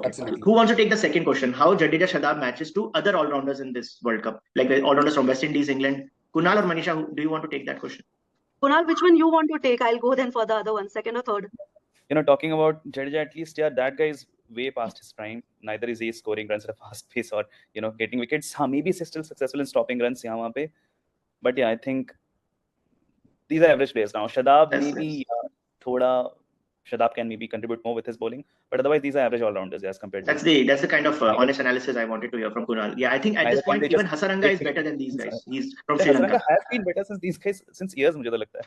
Okay. Absolutely. Who wants to take the second question? How Jadeja Shadab matches to other all-rounders in this World Cup? Like the all-rounders from West Indies, England. Kunal or Manisha, do you want to take that question? Kunal, which one you want to take? I'll go then for the other one, second or third. Talking about Jadeja, at least, that guy is way past his prime. Neither is he scoring runs at a fast pace or, getting wickets. Maybe he's still successful in stopping runs. But yeah, I think these are average players now. Shadab, maybe Shadab can maybe contribute more with his bowling, but otherwise these are average all-rounders as compared to. That's the kind of honest analysis I wanted to hear from Kunal. Yeah, I think at this point even Hasaranga is better than these guys. He's from Sri Lanka. Hasaranga has been better since these guys since years, मुझे तो लगता है.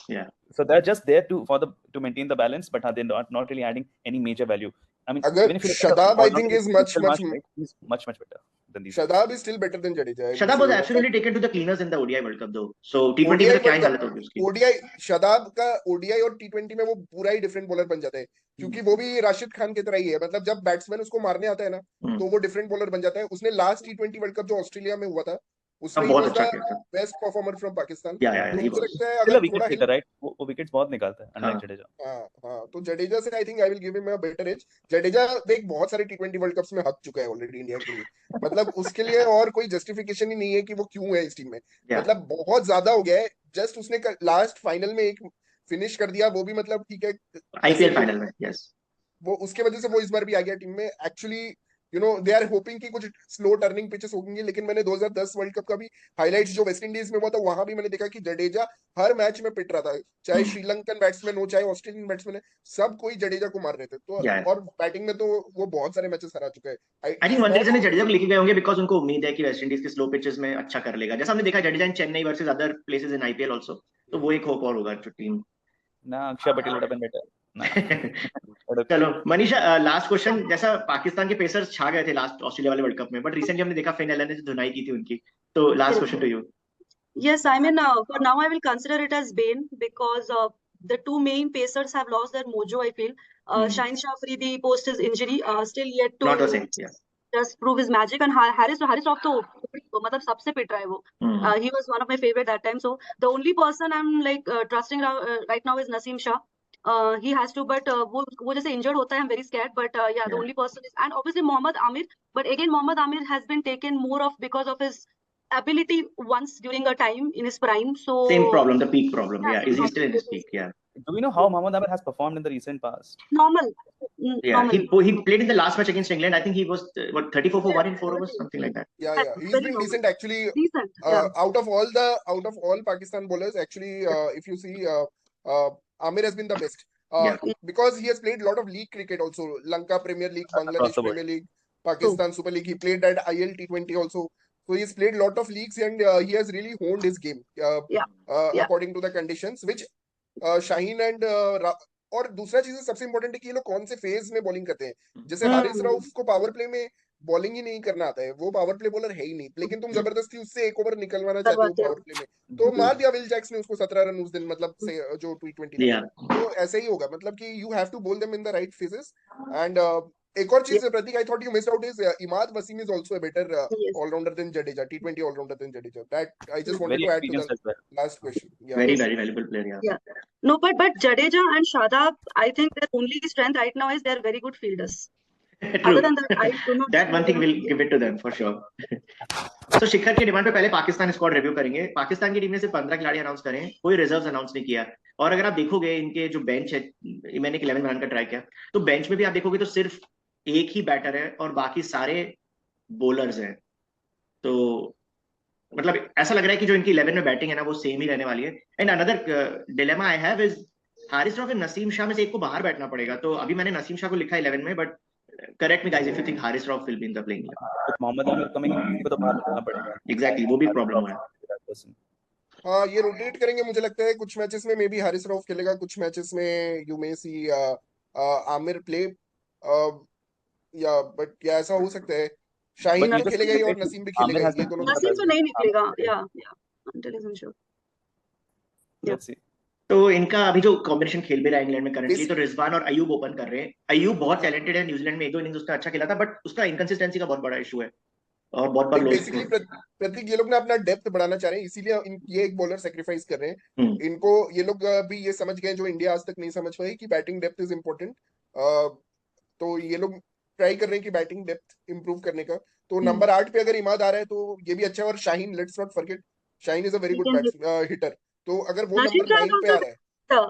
Yeah. So they're just there to maintain the balance, but they're not really adding any major value. I mean, even if Shadab, I think, is much better than these. Shadab is still better than Jadeja. Shadab was absolutely taken to the cleaners in the ODI World Cup though. So T20 में क्या हालत होगी उसकी? ODI Shadab का ODI और T20 में वो पूरा ही डिफरेंट बॉलर बन जाता है, क्योंकि वो भी राशिद खान की तरह ही है. मतलब जब बैट्समैन उसको मारने आता है ना, तो वो डिफरेंट बॉलर बन जाता है. उसने लास्ट T20 वर्ल्ड कप जो ऑस्ट्रेलिया में हुआ था, उसमें बहुत अच्छा किया था. Best performer from Pakistan. मुझे लगता है अगर विकेट कीपर राइट, वो विकेट्स बहुत निकालता है अनलाइक जडेजा. हां, तो जडेजा से I think I will give him a better edge. Jadeja देख बहुत सारे T20 वर्ल्ड कप्स में हक चुका है ऑलरेडी इंडिया के लिए. मतलब उसके लिए और कोई जस्टिफिकेशन ही नहीं है कि वो क्यों है इस टीम में. मतलब बहुत ज्यादा हो गया है. जस्ट उसने लास्ट फाइनल में एक फिनिश कर दिया, वो भी मतलब ठीक है आईपीएल फाइनल में. यस, वो उसके वजह से वो इस बार भी आ गया टीम में. एक्चुअली दे आर होपिंग कि कुछ स्लो टर्निंग पिचेस होंगी, लेकिन मैंने 2010 वर्ल्ड कप का भी हाइलाइट्स जो वेस्ट इंडीज में हुआ था, वहां भी मैंने देखा कि जडेजा हर मैच में पिट रहा था. चाहे श्रीलंकन बैट्समैन हो, चाहे ऑस्ट्रेलियन बैट्समैन है, सब कोई जडेजा को मार रहे थे. तो और बैटिंग में तो वो बहुत सारे मैचेस हरा चुका है. I think one reason Jadeja को लेके गए होंगे बिकॉज उनको उम्मीद है कि वेस्ट इंडीज के स्लो पिचेस में अच्छा कर लेगा. जैसा हमने देखा Jadeja in Chennai versus other places in IPL also, तो वो एक होप और होगा जो टीम ना. Axar Patel would have been better. चलो मनीषा, लास्ट क्वेश्चन. जैसा पाकिस्तान के पेसर्स छा गए थे लास्ट ऑस्ट्रेलिया वाले वर्ल्ड कप में, बट रिसेंटली हमने देखा फिन एलन ने धुनाई की थी उनकी. तो last question to you. Yes, I mean, for now I will consider it as bane because the two main pacers have lost their mojo, I feel. Shaheen Shah Afridi post his injury still yet to not the same. Yeah. just prove his magic, and Haris Rauf तो मतलब सबसे पिट रहा है वो. He was one of my favorite that time. So the only person I'm like trusting right now is Naseem Shah. He has to, but वो जैसे injured होता है, I'm very scared. But yeah, the only person is, and obviously Mohammad Amir. But again, Mohammad Amir has been taken more of because of his ability once during a time in his prime. So same problem, the peak problem. Yeah, is he still in his peak? Yeah. Do we know how Mohammad Amir has performed in the recent past? Normal. Yeah, normal. He played in the last match against England. I think he was 34 for 1 in 4 overs, something like that. Yeah. He's been decent actually. Decent. Out of all Pakistan bowlers, actually, if you see, Amir has been the best. Because he has played a lot of league cricket also. Lanka Premier League, Bangladesh Premier League, Pakistan Super League. He played at IL T20 also. So he's played a lot of leagues and he has really honed his game according to the conditions, which Shaheen and और दूसरा चीज सबसे important है कि ये लोग कौन से फेज में बॉलिंग करते हैं. जैसे हारिस राउफ को पावर प्ले में बॉलिंग ही नहीं करना आता है, वो पावर प्ले बॉलर है ही नहीं, लेकिन तुम जबरदस्ती उससे एक ओवर निकलवाना चाहते हो पावर प्ले में, तो मार दिया विल जैक्स ने उसको 17 रन उस दिन, मतलब से जो T20 तो ऐसे ही होगा. मतलब कि you have to bowl them in the right phases. And एक और चीज Prateek, I thought you missed out is Imad Wasim is also a better allrounder than Jadeja, T20 allrounder than Jadeja. That I just wanted to add to the last question. Very valuable player. Yeah. No, but Jadeja and Shadab, I think their only strength right now is they're very good fielders. Other than that, I do not. That one thing we'll give it to them for sure. So शिखर की demand पे पहले Pakistan squad review करेंगे. पाकिस्तान की team ने सिर्फ 15 खिलाड़ी announce करे हैं, कोई रिजर्व्स अनाउंस नहीं किया. और अगर आप देखोगे इनके जो बेंच है, मैंने 11 बनाने का ट्राई किया, तो बेंच में भी आप देखोगे तो सिर्फ एक ही बैटर है और बाकी सारे बॉलर्स हैं. तो मतलब ऐसा लग रहा है कि जो इनकी 11 में बैटिंग है ना, वो सेम ही रहने वाली है. And another dilemma I have is Haris Rauf और नसीम शाह में से एक को बाहर बैठना पड़ेगा. तो अभी मैंने नसीम शाह को लिखा 11 में, but correct me guys if you think Haris Rauf will be in the playing 11. Mohammad Amir coming in को तो बाहर बैठना पड़ेगा. एग्जैक्टली, वो भी प्रॉब्लम है. हाँ, ये रोटेट करेंगे. मुझे लगता है कुछ मैचेस में मे बी हारिस राउफ खेलेगा, कुछ मैचेस में you may see Amir play, या बट क्या ऐसा हो सकता है शाहीन भी खेलेगा ही और नसीम भी खेलेगा. ये दोनों नसीम तो नहीं निकलेगा. या until is unsure. Let's see. तो इनका अभी जो कॉम्बिनेशन खेल भी रहा है इंग्लैंड में करंटली, तो रिजवान और अयूब ओपन कर रहे हैं. अयूब बहुत टैलेंटेड है, न्यूजीलैंड में 1-2 इनिंग्स उसने अच्छा खेला था, बट उसका इनकंसिस्टेंसी का बहुत बड़ा इशू है और बहुत बार बेसिकली प्रतीक ये लोग ना अपना डेप्थ बढ़ाना चाह रहे हैं, इसीलिए ये एक बॉलर सैक्रिफाइस कर रहे हैं. इनको ये लोग भी ये समझ गए जो इंडिया आज तक नहीं समझ पाई कि बैटिंग डेप्थ इज इम्पोर्टेंट. तो ये लोग ट्राई कर रहे हैं कि बैटिंग डेप्थ इंप्रूव करने का। तो नंबर 8 पे अगर इमाद आ रहा है तो ये भी अच्छा है। और Shaheen, let's not forget, Shaheen is a very He good can hit. Hitter. तो अगर वो Naseem नंबर Shah is 9 पे आ also रहा है, good.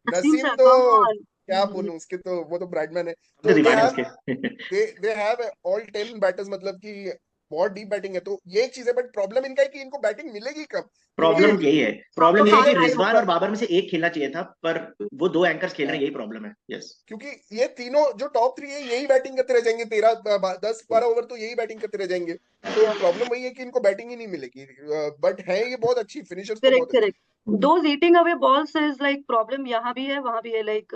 Naseem नसीम Shah, तो come on. क्या बोलूं उसके, तो वो तो ब्राडमैन है। तो तो दीवाने उसके। दे हैव ऑल 10 बैटर्स, मतलब कि बहुत डीप बैटिंग है। तो ये एक चीज है, बट प्रॉब्लम इनका है कि इनको बैटिंग मिलेगी कब, प्रॉब्लम क्योंकि यही है, तो प्रॉब्लम यही है कि हाथ टाइट रिजवान होगा। और बाबर में से एक खेलना चाहिए था, पर वो 2 एंकर्स खेल रहे हैं, यही प्रॉब्लम है। यस, क्योंकि ये तीनों जो टॉप 3 है यही बैटिंग करते रह जाएंगे, 10-12 ओवर तो यही बैटिंग करते रह जाएंगे। तो प्रॉब्लम वही है कि इनको बैटिंग ही नहीं मिलेगी। बट है ये बहुत अच्छी फिनिशर्स, तो Correct, बहुत अच्छी। correct. Those eating away balls is like problem यहाँ भी है, वहाँ भी है. Like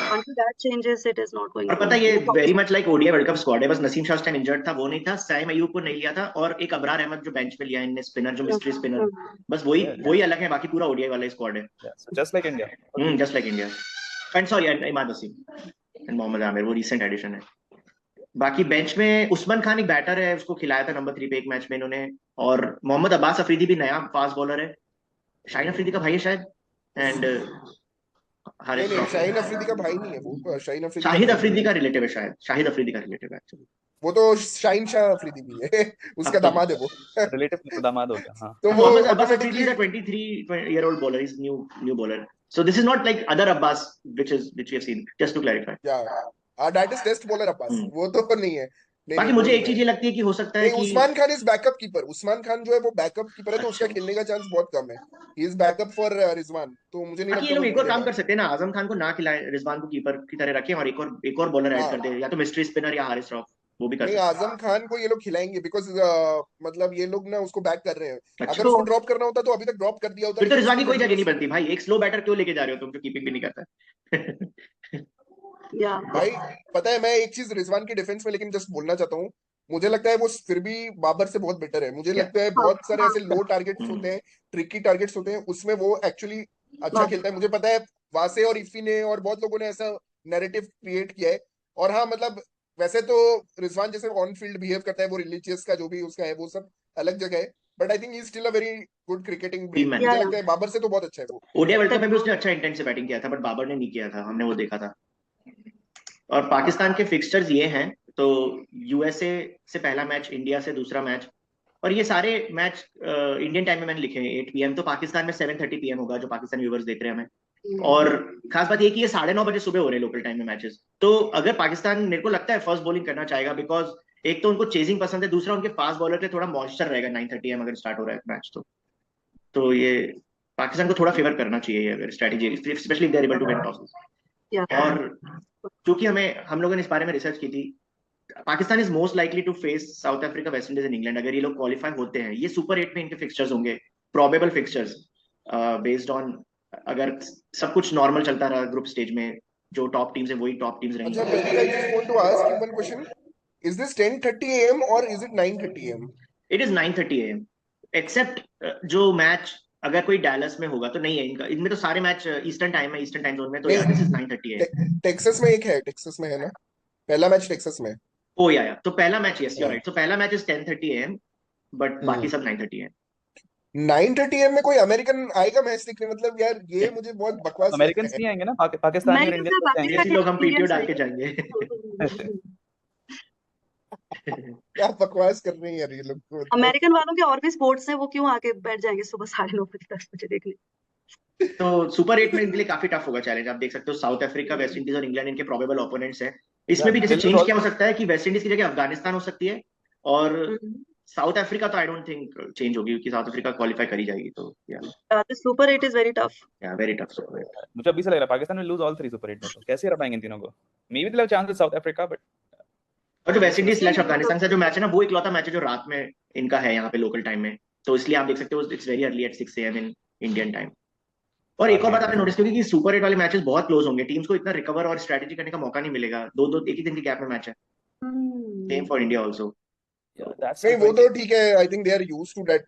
until that changes, it is not going और to पता है ये move very forward. Much like ODI world cup squad है, बस नसीम शाह उस टाइम इंजर्ड था, वो नहीं था, साइम अयूब को नहीं लिया था, और एक अबरार अहमद जो बेंच पे लिया इनने, स्पिनर जो मिस्ट्री स्पिनर, बस वही अलग है, बाकी पूरा ओडीआई वाला स्क्वाड है। So just like India. Just like India. And sorry, Imad Wasim and Mohammad Amir, वो रिसेंट एडिशन है। बाकी बेंच में उस्मान खान एक बैटर है, उसको खिलाया था नंबर 3 पे एक मैच में इन्होंने, और मोहम्मद अब्बास अफरीदी भी नया फास्ट बॉलर है, शाहीन अफरीदी का भाई है शायद, एंड हारिस नहीं, रॉफ। शाहीन अफरीदी का भाई नहीं है वो, शाहीन अफरीदी का शाहिद भाई अफरीदी नहीं का है। रिलेटिव है शायद, शाहिद अफरीदी का रिलेटिव है एक्चुअली। वो तो शाहीन शाह अफरीदी भी है उसका अब तो दामाद है वो। Relative दामाद हो गया, हाँ. तो वो Mohammad Abbas Afridi automatically, is a 23-year-old bowler, he's new bowler, so this is not like other Abbas which we have seen, just to clarify. Yeah that is test bowler Abbas, hmm. वो तो नहीं है। नहीं बाकी नहीं, वो मुझे नहीं एक है। चीज ये लगती है कि हो सकता है नहीं, कि Usman Khan is backup keeper. Usman Khan जो है वो बैकअप कीपर है, तो उसका अच्छा, खेलने का चांस बहुत कम है। He is backup for Rizwan, तो मुझे नहीं बाकी ये लगता लोग वो एक और काम खेलेगा। कर सकते हैं ना, आजम खान को ना खिलाएं, रिजवान को कीपर की तरह रखें, और एक और बॉलर ऐड कर हाँ, दे, या तो मिस्ट्री स्पिनर या हारिस रॉफ, वो भी कर नहीं, सकते आजम खान को ये लोग खिलाएंगे, बिकॉज मतलब ये लोग ना उसको बैक कर रहे हैं। हैं। अच्छा, अगर उसको ड्रॉप करना होता तो अभी तक ड्रॉप कर दिया होता, फिर तो लेकिन रिजवान उसकी की कोई जगह नहीं कंटिन्यूस। बनती भाई, एक स्लो बैटर क्यों लेके जा रहे हो तुम जो कीपिंग भी नहीं करता। Yeah. भाई पता है, मैं एक चीज रिजवान की डिफेंस में लेकिन जस्ट बोलना चाहता हूँ, मुझे लगता है वो फिर भी बाबर से बहुत बेटर है। मुझे क्या? लगता है हाँ, बहुत सारे हाँ. ऐसे लो टारगेट्स होते हैं, ट्रिकी टारगेट्स होते हैं, उसमें वो एक्चुअली अच्छा बात खेलता है। मुझे पता है वासे और इफी ने और बहुत लोगों ने ऐसा नैरेटिव क्रिएट किया है। और हाँ, मतलब वैसे तो रिजवान जैसे ऑन फील्ड बिहेव करता है, वो रिलीजियस का जो भी उसका है वो सब अलग जगह है, but I think he is still a very good cricketing team brain. Man, मुझे Yeah, लगता है बाबर से तो बहुत अच्छा है वो। ओडीआई वर्ल्ड कप में भी yeah. उसने अच्छा इंटेंट से बैटिंग किया था, बट बाबर ने नहीं किया था, हमने वो देखा था। और पाकिस्तान के फिक्सचर्स ये हैं, तो यूएसए से पहला मैच, इंडिया से दूसरा मैच, और ये सारे मैच इंडियन टाइम में मैंने लिखे हैं 8 PM, तो पाकिस्तान में 7:30 PM होगा, जो पाकिस्तानी व्यूवर्स देख रहे हैं हमें। और खास बात ये कि ये 9:30 बजे सुबह हो रहे हैं लोकल टाइम में मैचेस, तो अगर पाकिस्तान, मेरे को लगता है फर्स्ट बॉलिंग करना चाहेगा, बिकॉज एक तो उनको चेजिंग पसंद है, दूसरा उनके फास्ट बॉलर पे थोड़ा मॉइस्चर रहेगा 9:30 AM अगर स्टार्ट हो रहा है मैच, तो ये पाकिस्तान को थोड़ा फेवर करना चाहिए अगर strategy, especially they are able to win toss. Yeah. और क्योंकि हम लोगों ने इस बारे में रिसर्च की थी, Pakistan is most likely to face South Africa, West Indies and England, अगर ये लोग क्वालिफाई होते हैं, ये सुपर 8 में इनके फिक्सचर्स होंगे, प्रोबेबल फिक्सचर्स, बेस्ड ऑन अगर सब कुछ नॉर्मल चलता रहा ग्रुप स्टेज में, जो टॉप टीम्स है वही टॉप टीम्स अच्छा, रहेंगी। Prateek, I just want to ask you one question. Is this 10:30 a.m. or is it 9:30 a.m.? It is 9:30 AM, except जो मैच अगर कोई डैलस में होगा तो नहीं है इनका, इनमें तो सारे मैच ईस्टर्न टाइम है, ईस्टर्न टाइम जोन में, तो यार दिस इज 9:30 AM। टेक्सास में एक है, टेक्सास में है ना, पहला मैच टेक्सास में है। ओ या, तो पहला मैच, यस यू हाँ। राइट, तो पहला मैच इज 10:30 AM, बट बाकी सब 9:30 AM। 9:30 a.m. में कोई अमेरिकन आएगा मैच देखने? मतलब यार ये मुझे बहुत बकवास लगता अमेरिकन है। नहीं आएंगे ना, पाकिस्तानी और Americans इंडियन are जाएंगे। ऐसे लोग हम पीटीओ डाल के जाएंगे. जाएंगे। क्या बकवास कर रहे हैं यार ये लोग तो, मतलब। अमेरिकन वालों के और भी स्पोर्ट्स हैं, वो क्यों आके बैठ जाएंगे सुबह 9:30 बजे 10 बजे देखने. तो सुपर 8 में इनके लिए काफी टफ होगा चैलेंज, आप देख सकते हो साउथ अफ्रीका, वेस्ट इंडीज और इंग्लैंड इनके प्रोबेबल ओपोनेंट्स हैं। इसमें भी जैसे चेंज क्या हो सकता है कि वेस्ट इंडीज की जगह अफगानिस्तान हो सकती है, और साउथ अफ्रीका तो आई डोंट थिंक चेंज होगी, क्योंकि साउथ अफ्रीका क्वालिफाई करी जाएगी, तो The Super 8 is very tough. Very tough super 8। मुझे अभी से लग रहा है Pakistan will lose all 3 super 8 में, तो कैसे हरा पाएंगे इन तीनों को? May be they have chance with south Africa, but और जो वेस्ट इंडीज स्लैश अफगानिस्तान का जो मैच है ना, वो इकलौता मैच है जो रात में इनका है यहाँ पे लोकल टाइम में, तो इसलिए आप देख सकते हो it's very early at 6 AM इन इंडियन टाइम। और एक और बात आपने नोटिस की होगी कि सुपर 8 वाले मैचेस बहुत क्लोज होंगे, टीम्स को इतना रिकवर और स्ट्रेटेजी करने का मौका नहीं मिलेगा, दो एक ही दिन के गैप में मैच है, same for India also. That's नहीं, वो तो ठीक है, I think they are used to that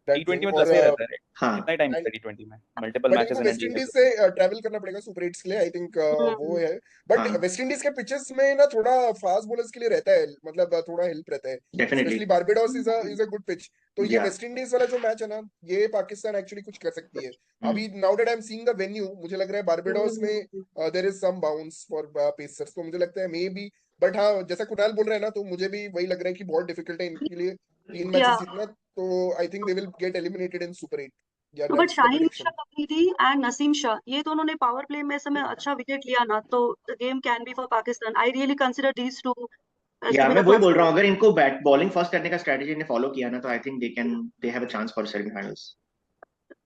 T20 में तो ऐसे ही रहता है, हाँ, कितना टाइम है T20 में, मल्टीपल बट मैचेस इनको इन वेस्ट इंडीज से ट्रैवल करना पड़ेगा सुपर 8 के लिए, आई थिंक वो है। बट हाँ। वेस्ट इंडीज के पिचेस में ना थोड़ा फास्ट बॉलर्स के लिए रहता है, मतलब थोड़ा हेल्प रहता है, definitely specially Barbados is a good pitch. तो ये वेस्ट इंडीज वाला जो मैच है ना, ये पाकिस्तान एक्चुअली कुछ कर सकती है अभी। Now that I am seeing the venue, मुझे लग रहा है बारबाडोस में there is some bounce for pacers, तो मुझे लगता है मे बी, बट हाँ जैसा कुणाल बोल रहा है ना, तो मुझे भी वही लग रहा है कि बहुत डिफिकल्ट है इनके लिए 3 मैचेस जीतना, तो आई think they will get eliminated in super 8। या बट शाहीन शाह अफरीदी एंड नसीम शाह, ये दोनों ने पावर प्ले में समय अच्छा विकेट लिया ना, तो the game can be for Pakistan. I really consider these two. या मैं वही बोल रहा हूँ, अगर इनको बैट बॉलिंग फर्स्ट करने का स्ट्रेटजी ने फॉलो किया ना, तो आई think they have a chance for semifinals.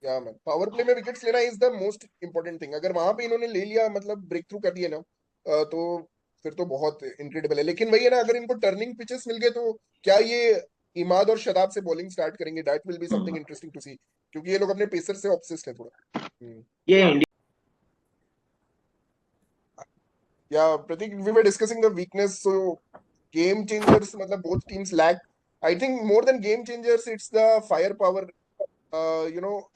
या मैन, पावर प्ले में विकेट्स लेना is the most important thing. अगर वहां पे इन्होंने ले लिया, मतलब ब्रेक थ्रू कर दिया ना, तो फिर तो बहुत इनक्रेडिबल है। लेकिन वही है ना, अगर इनको टर्निंग पिचेस मिल गए, तो क्या ये इमाद और शदाब से बॉलिंग स्टार्ट करेंगे? That will be something interesting to see, क्योंकि ये लोग अपने पेसर से ऑब्सेस्ड है थोड़ा। ये India, Yeah, Pratik, we were discussing the weakness. So, game changers, matlab both teams lack. I think more than game changers, it's the firepower,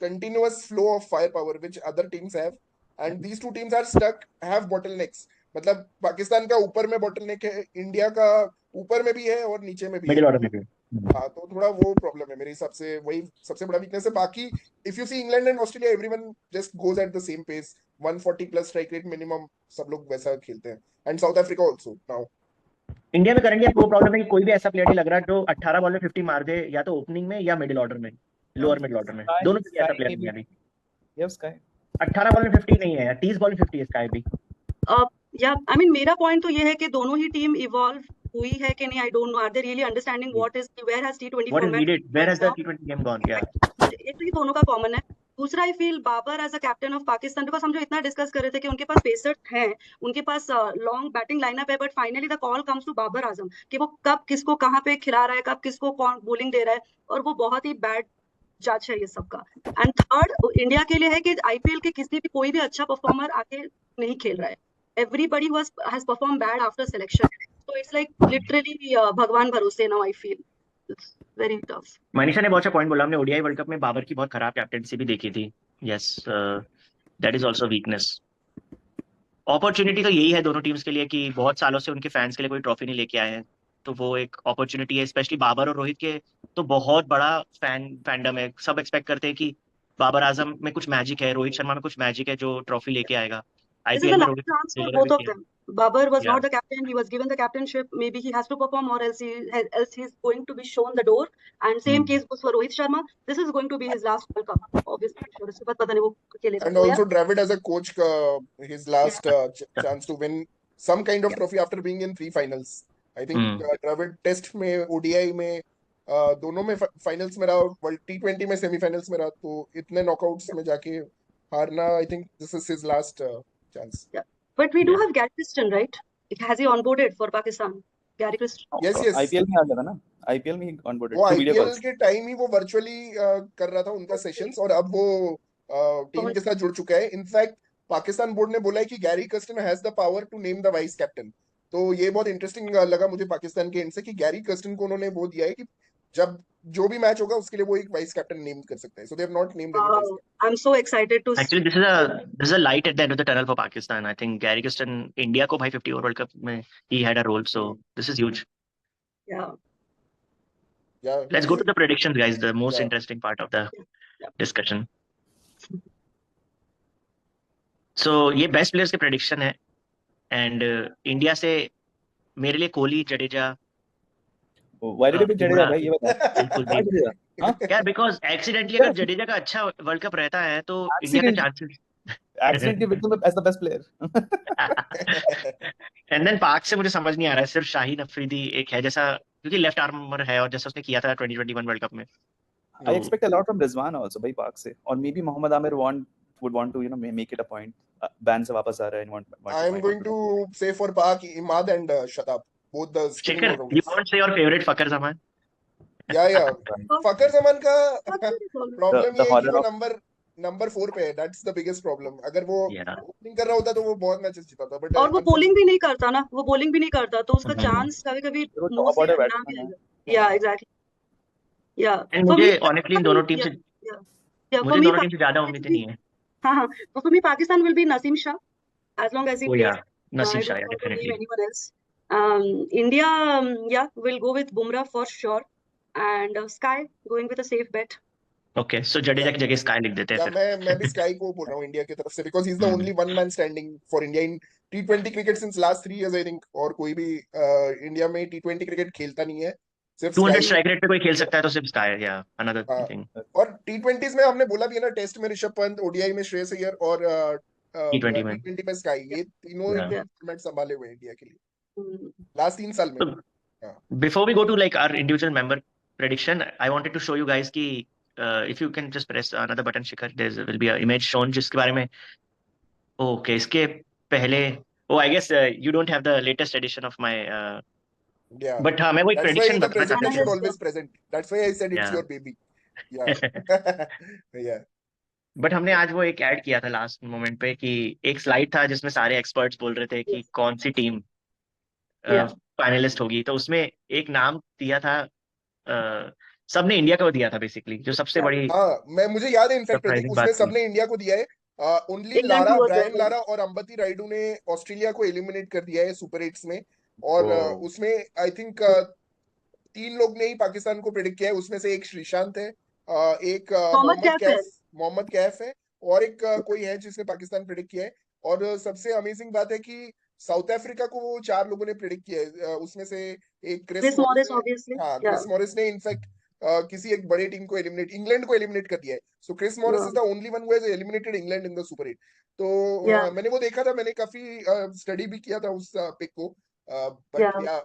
continuous flow of firepower which other teams have. And these two teams are stuck, have bottlenecks. मतलब पाकिस्तान का ऊपर में bottleneck है, India का ऊपर में भी है और नीचे में भी मिडिल है। ऑर्डर में भी। हाँ, तो थोड़ा वो प्रॉब्लम है मेरे हिसाब से, वही सबसे बड़ा वीकनेस है। बाकी if you see England and Australia, everyone just goes at the same pace, 140 plus strike rate minimum, सब लोग वैसा खेलते हैं। And South Africa also now. India में करेंगे वो प्रॉब्लम है कि कोई भी ऐसा प्लेयर नहीं लग रहा जो 18 बॉल में 50 मार दे, या तो ओपनिंग में या मिडिल ऑर्डर में, लोअर मिडिल ऑर्डर में, दोनों में ऐसा प्लेयर नहीं है अभी। ये स्काई 18 बॉल में 50 नहीं है, 30 बॉल में 50 है स्काई भी। या आई मीन मेरा पॉइंट तो ये है कि दोनों ही टीम इवॉल्व हुई है कि नहीं, I don't know. Are they really understanding what is, where has टी20 what is format, needed, where has the टी20 गेम गॉन। या एक तो ये दोनों का कॉमन है। दूसरा, I feel Babar as a captain of Pakistan, because हम जो इतना डिस्कस कर रहे थे कि उनके पास पेसर्स हैं, उनके पास लॉन्ग बैटिंग लाइनअप है, but finally the call comes to Babar Azam कि वो कब किसको कहाँ पे खिला रहा है, कब किसको कौन बॉलिंग दे रहा है, और वो बहुत ही बैड जज है ये सबका। एंड थर्ड, इंडिया के लिए है कि आईपीएल के किसी भी कोई भी अच्छा परफॉर्मर आके नहीं खेल रहा है। Everybody has perform bad after selection, so it's like literally भगवान भरोसे now I feel it's very tough। Manisha ने बहुत अच्छा पॉइंट बोला, हमने ओडीआई वर्ल्ड कप में बाबर की बहुत खराब कैप्टेंसी भी देखी थी। Yes, that is also weakness. Opportunity तो यही है दोनों टीम्स के लिए कि बहुत सालों से उनके फैंस के लिए कोई ट्रॉफी नहीं लेके आए हैं, तो वो एक अपॉर्चुनिटी है। स्पेशली बाबर और रोहित के तो बहुत बड़ा फैंडम है, सब एक्सपेक्ट करते हैं कि बाबर आजम में कुछ मैजिक है, रोहित शर्मा में कुछ मैजिक है जो ट्रॉफी लेके आएगा। This is आईपीएल the में last Rohit chance for deliver both भी of किया। them. Babar was Yeah. not the captain, he was given the captainship, maybe he has to perform or else he's going to be shown the door, and same case goes for Rohit Sharma. This is going to be his last World Cup, obviously, sure, इसके बाद पता नहीं वो खेलेगा। And also Dravid as a coach, his last chance to win some kind of trophy after being in 3 finals. I think Dravid test में, ODI में, दोनों में फाइनल्स में रहा, वर्ल्ड टी20 में सेमीफाइनल्स में रहा, तो इतने नॉकआउट्स में जाके हारना, I think this is his last chance. But we do have Gary Kristen, right? Has he onboarded for Pakistan? Gary Kristen. Yes, yes. IPL में आ गया था ना, आईपीएल में ही ऑनबोर्डेड वो थ्रू वीडियो आईपीएल कॉल्स। के टाइम ही वो virtually कर रहा था उनका सेशंस, और अब वो टीम के साथ जुड़ चुका है। इनफैक्ट पाकिस्तान बोर्ड ने बोला है कि Gary Kirsten has the power to name the vice captain. तो ये बहुत इंटरेस्टिंग लगा मुझे पाकिस्तान के एंड से कि गैरी कर्स्टन को उन्होंने वो दिया है कि जब जो भी मैच होगा उसके लिए वो एक वाइस कैप्टन नेम कर सकते हैं। So they have not named any vice captain. I'm so excited to Actually, this is a light at the end of the tunnel for Pakistan. I think Gary Kirsten, India को भाई 50 over world cup में he had a role, so this is huge. yeah. Let's go to the predictions, guys. The most Yeah. interesting part of the Yeah. discussion. So ये best players के prediction है, and India से मेरे लिए Kohli, Jadeja. Why did you pick Jadeja भाई, ये बता। बिल्कुल जडेजा? हाँ? क्या, बिकॉज एक्सीडेंटली अगर जडेजा का अच्छा वर्ल्ड कप रहता है तो इंडिया का chances Accidentally picked him as the best player. And then Pak से मुझे समझ नहीं आ रहा है, सिर्फ शाहीन अफरीदी एक है जैसा, क्योंकि लेफ्ट आर्मर है और जैसा उसने किया था 2021 वर्ल्ड कप में। I expect a lot from Rizwan also भाई पाक से, और maybe Mohammad Amir would want to make it a point. Ban से वापस आ रहा है, I am going to say for Pak, Imad and Shatab, both the spinning Shikhar, all-rounders. you won't say your favorite Fakhar Zaman? Yeah. Fakhar Zaman का problem ये है कि horror वो number 4 पे है। That's the biggest problem. अगर वो opening कर रहा होता तो वो बहुत मैचेस जीता था, बट और वो बॉलिंग भी नहीं करता ना, वो बॉलिंग भी नहीं करता, तो उसका चांस कभी-कभी मुंह से ना भी आएगा। या एग्जैक्टली, या मुझे ऑनेस्टली इन दोनों टीम से मुझे दोनों टीम से ज्यादा उम्मीदें नहीं है। हाँ, तो for me Pakistan will be Naseem Shah as long as he plays. Naseem Shah, definitely. Anyone else. India, will go with Bumrah for sure. and Sky going with a safe bet. Okay so Jadeja की जगह स्काई लिख देते हैं या फिर मैं भी स्काई को बोल रहा हूँ इंडिया की तरफ से, because he is the only one man standing for India in T20 cricket since last 3 years I think. और कोई भी इंडिया में T20 क्रिकेट खेलता नहीं है, सिर्फ 200 स्काई। स्ट्राइक रेट पे कोई खेल सकता है तो सिर्फ स्काई या अनदर थिंग। और T20s में हमने बोला भी है ना, टेस्ट में ऋषभ पंत, ODI में श्रेयस अय्यर और T20 में T20 में स्काई, ये तीनों Yeah. फॉर्मेट संभाले हुए हैं इंडिया के लिए Hmm. लास्ट 3 साल में। So, before we go to like our individual member prediction, I wanted to show you guys कि if you can just press another button, Shikhar, there will be an image shown जिसके बारे में okay इसके पहले I guess you don't have the latest edition of my Yeah. but हाँ मैं वो एक That's why prediction the बताना चाहता presentation Analyst, always present. That's why I said it's Yeah. your baby. Yeah. Yeah. But हमने आज वो एक ऐड किया था लास्ट मोमेंट पे कि एक स्लाइड था जिसमें सारे एक्सपर्ट्स बोल रहे थे कि Yes. कौन सी टीम Yeah. फाइनलिस्ट होगी, तो उसमें एक नाम दिया था सबने इंडिया को दिया था बेसिकली, जो सबसे Yeah. बड़ी हाँ, मुझे याद है इनफैक्ट प्रतीक, Surprising उसमें बात थी। सबने इंडिया को दिया है। Only England Lara, who was Brian there. Lara और अंबती रायडू ने ऑस्ट्रेलिया को एलिमिनेट कर दिया है सुपर 8s में। और Oh. उसमें आई थिंक 3 लोग ने ही पाकिस्तान को प्रेडिक्ट किया है, उसमें से एक श्रीशांत है, एक मोहम्मद कैफ है, और एक कोई है जिसने पाकिस्तान प्रेडिक्ट किया है। और सबसे अमेजिंग बात है कि साउथ अफ्रीका को वो 4 लोगों ने प्रेडिक्ट किया है, उसमें से एक Chris Morris, obviously. हाँ, Yeah. क्रिस मॉरिस ने इनफैक्ट किसी एक बड़े टीम को इंग्लैंड को एलिमिनेट कर दिया है। So Chris Morris is the only one who has eliminated England in the super 8। तो Yeah. मैंने वो देखा था, मैंने काफी स्टडी भी किया था उस पिक को, बट Yeah. या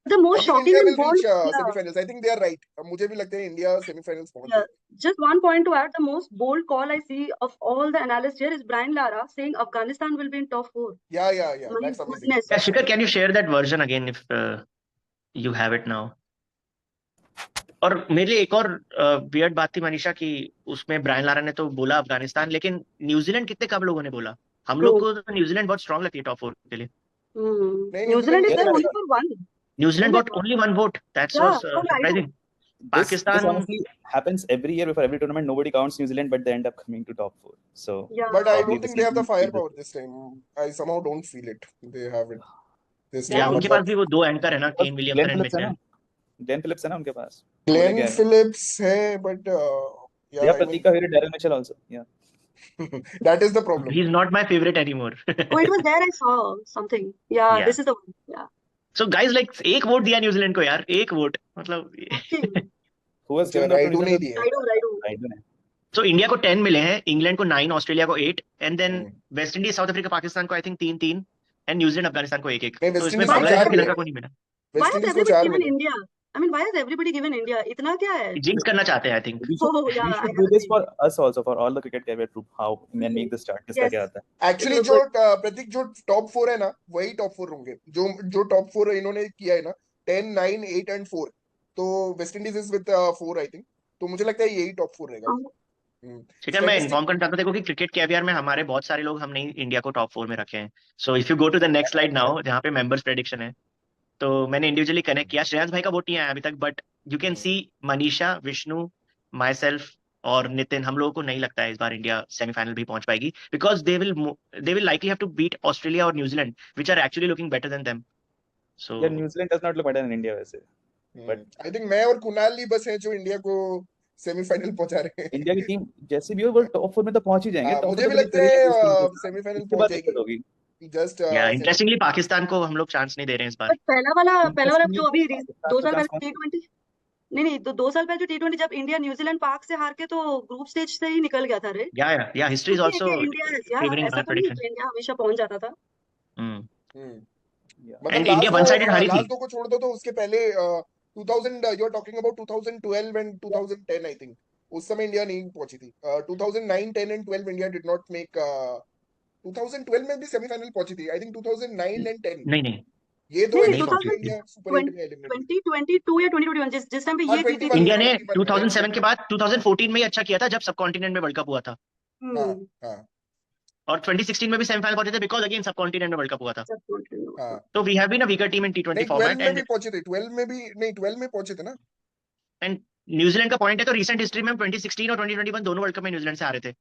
The most shocking India and will bold. Reach Yeah. Semifinals. I think they are right, मुझे भी लगता है इंडिया सेमीफाइनल्स पहुंच Yeah. जाएगी। Just one point to add, the most bold call I see of all the analysts here is Brian Lara saying Afghanistan will be in top 4. या My that's amazing. goodness. Shikhar, can you share that version again if you have it now? और मेरे लिए एक और weird बात थी मनीषा कि उसमें ब्रायन लारा ने तो बोला अफगानिस्तान, लेकिन न्यूजीलैंड कितने कम लोगों ने बोला? हम लोग को तो न्यूजीलैंड बहुत स्ट्रांग लगती है टॉप 4 के लिए। नहीं, New Zealand is New Zealand there only for one. New Zealand Oh my got only one vote. That's Yeah, was from Raidu. surprising. This Pakistan honestly happens every year before every tournament. Nobody counts New Zealand, but they end up coming to top 4. So Yeah. But I probably don't this think they have the season will be firepower this time. I somehow don't feel it. They have it this Yeah, या time. उनके पास भी वो दो anchor है ना, Kane Williamson Glenn and Phillips है ना? Mitchell. Glenn Phillips है ना उनके पास? Glenn Glenn Phillips है, but They yeah, have Pratik Kahiri, Darren Mitchell also. Yeah. that is the problem. He's not my favorite anymore. Oh, it was there. I saw something. Yeah, Yeah. this is the one. Yeah. So guys, like एक vote दिया New Zealand को यार, एक vote मतलब। Shocking. Who was जो given up to Raidu New नहीं Zealand? दिए। Raidu. Raidu ने। So इंडिया को 10 मिले हैं, इंग्लैंड को 9, ऑस्ट्रेलिया को 8, and then hmm. West Indies, South Africa, Pakistan को I think 3-3, and New Zealand Afghanistan को 1-1। नहीं, तो वेस्ट इसमें इंडीज को बांग्लादेश 4 श्रीलंका मिले। को नहीं मिला। Why वेस्ट has इंडीज को everybody 4 given मिले। India? I mean, why has everybody given India? इतना क्या है? जिंक्स करना चाहते हैं I think. We should, Oh, yeah, we should I do this agree. for us also, for all the cricket career group. How and make this chart. किसका Yes. क्या आता है? एक्चुअली It जो was प्रतीक, जो top 4 है ना, वही top 4 होंगे। जो टॉप 4 इन्होंने किया है ना, 10, 9, 8 एंड 4, तो West Indies is with 4 I think. तो मुझे लगता है यही टॉप 4 रहेगा। ठीक है, मैं इन्फॉर्म करना चाहता था क्योंकि क्रिकेट कैवियर में हमारे बहुत सारे लोग, हमने इंडिया को टॉप 4 में रखे हैं। So if you go to the next slide now, जहाँ पे मेंबर्स प्रेडिक्शन है, तो मैंने इंडिविजुअली कनेक्ट किया। श्रेयांश भाई का वोट नहीं आया अभी तक, but you can see Manisha, Vishnu, my self और नितिन, हम लोगों को नहीं लगता है इस बार इंडिया सेमीफाइनल भी पहुंच पाएगी, because they will likely have to beat Australia और New Zealand which are actually looking better than them. So Yeah, New Zealand does not look better than India वैसे। बट आई थिंक मैं और कुणाल ही बस हैं जो इंडिया को सेमीफाइनल पहुंचा रहे हैं। इंडिया की टीम जैसे भी हो वो टॉप 4 में तो पहुंच ही जाएंगे। हाँ, Top मुझे 4 भी तो लगता है बिल्कुल सेमीफाइनल उसके पहुंच बाद जाएगी। दिक्कत होगी। जस्ट इंटरेस्टिंगली पाकिस्तान को हम लोग चांस नहीं दे रहे हैं इस बार। But पहला वाला जो अभी पाकिस्तान 2 को साल chance पहले T20 नहीं तो 2 साल पहले जो T20 जब इंडिया न्यूजीलैंड पाक से हार के तो ग्रुप स्टेज से ही निकल गया था रे। या history is also India favouring ऐसा आवर तो नहीं प्रेडिक्शन। कि इंडिया हमेशा पहुंच जाता था। मतलब And India one-sided हारी थी। लास्ट 2 को छोड़ दो तो उसके पहले 2000 you are talking about 2012 and 2010 I think, उस समय इंडिया नहीं पहुंची थी। 2009, 10 and 12 India did not make. 2012 में भी सेमीफाइनल पहुंची थी आई थिंक। 2009 एंड 10 नहीं ये दो नहीं, एडिशन पहुंची में थी। इंडिया सुपर 8 में एलिमिनेट। 2022 या 2021 जिस टाइम पे हाँ, ये 21 थी। इंडिया ने 21 2007 के बाद 2014 में ही अच्छा किया था जब सब कॉन्टिनेंट में वर्ल्ड कप हुआ था, हाँ और 2016 में भी सेमीफाइनल पहुंचे थे बिकॉज अगेन सब कॉन्टिनेंट में वर्ल्ड कप हुआ था। हाँ। तो we have been a weaker team in नहीं, T20 12 फॉर्मेट, में भी पहुंचे थे। 12 में भी नहीं, 12 में पहुंचे थे ना। एंड न्यूजीलैंड का पॉइंट है तो रिसेंट हिस्ट्री में 2016 और 2021 दोनों वर्ल्ड कप में न्यूजीलैंड से हारे थे।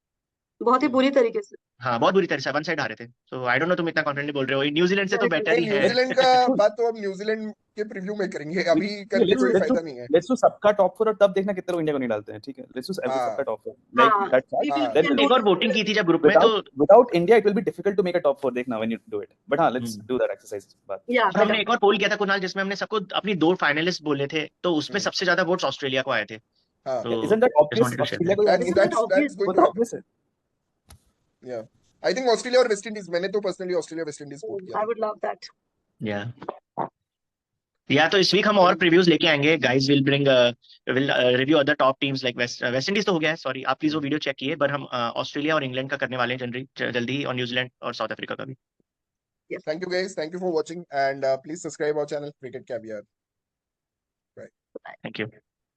बहुत ही बुरी तरीके से। हाँ, बहुत बुरी तरह से वन साइड हारे थे। सो आई डोंट नो तुम इतना कॉन्फिडेंटली बोल रहे हो, न्यूजीलैंड से तो बेटर ही है। न्यूजीलैंड का बात तो अब न्यूजीलैंड के प्रीव्यू में करेंगे, अभी करके कोई फायदा नहीं है। लेट्स डू सबका टॉप 4 और तब देखना कितने लोग इंडिया को नहीं डालते हैं, ठीक है? लेट्स डू सबका टॉप 4 लाइक दैट then एक बार वोटिंग की थी जब ग्रुप में, तो without India it will be difficult to make a top 4 देखना when you do it, but हां लेट्स डू दैट एक्सरसाइज बाद। हमने एक और पोल किया था कुणाल, जिसमें हमने सबको अपनी 2 फाइनलिस्ट बोले थे, तो उसमें सबसे ज्यादा वोट्स ऑस्ट्रेलिया को आए थे। तो isn't that obvious? ऑस्ट्रेलिया को that's going to obvious है। Yeah, I think Australia और वेस्ट इंडीज, मैंने तो personally Australia West Indies vote किया। I would love that. या तो इस वीक हम और प्रीव्यूज लेके आएंगे guys, will review other top teams like West Indies तो हो गया है, सॉरी आप प्लीज वो वीडियो चेक कीजिए, पर हम ऑस्ट्रेलिया और इंग्लैंड का करने वाले हैं जल्दी ही, और न्यूजीलैंड और साउथ अफ्रीका का भी। Thank you guys, thank you for watching, and please subscribe our channel Cricket Caviar. Thank you.